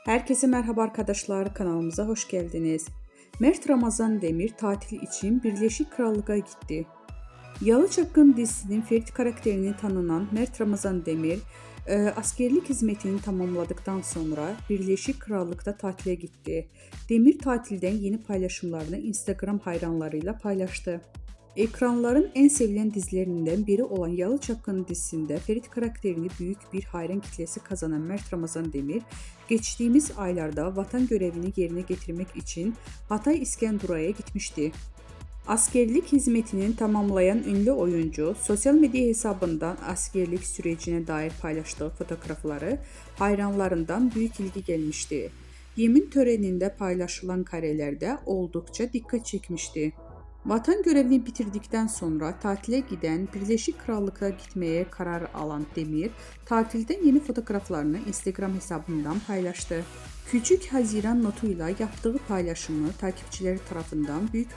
Herkese merhaba arkadaşlar, kanalımıza hoş geldiniz. Mert Ramazan Demir tatil için Birleşik Krallık'a gitti. Yalı Çapkın dizisinin Ferit karakterini tanınan Mert Ramazan Demir, askerlik hizmetini tamamladıktan sonra Birleşik Krallık'ta tatile gitti. Demir tatilden yeni paylaşımlarını Instagram hayranlarıyla paylaştı. Ekranların en sevilen dizilerinden biri olan Yalı Çapkın dizisinde Ferit karakterini büyük bir hayran kitlesi kazanan Mert Ramazan Demir, geçtiğimiz aylarda vatan görevini yerine getirmek için Hatay İskenderun'a gitmişti. Askerlik hizmetini tamamlayan ünlü oyuncu, sosyal medya hesabından askerlik sürecine dair paylaştığı fotoğrafları hayranlarından büyük ilgi gelmişti. Yemin töreninde paylaşılan karelerde oldukça dikkat çekmişti. Vatan görevini bitirdikten sonra tatile giden Birleşik Krallık'a gitmeye karar alan Demir, tatilden yeni fotoğraflarını Instagram hesabından paylaştı. Küçük Haziran notuyla yaptığı paylaşımı takipçileri tarafından büyük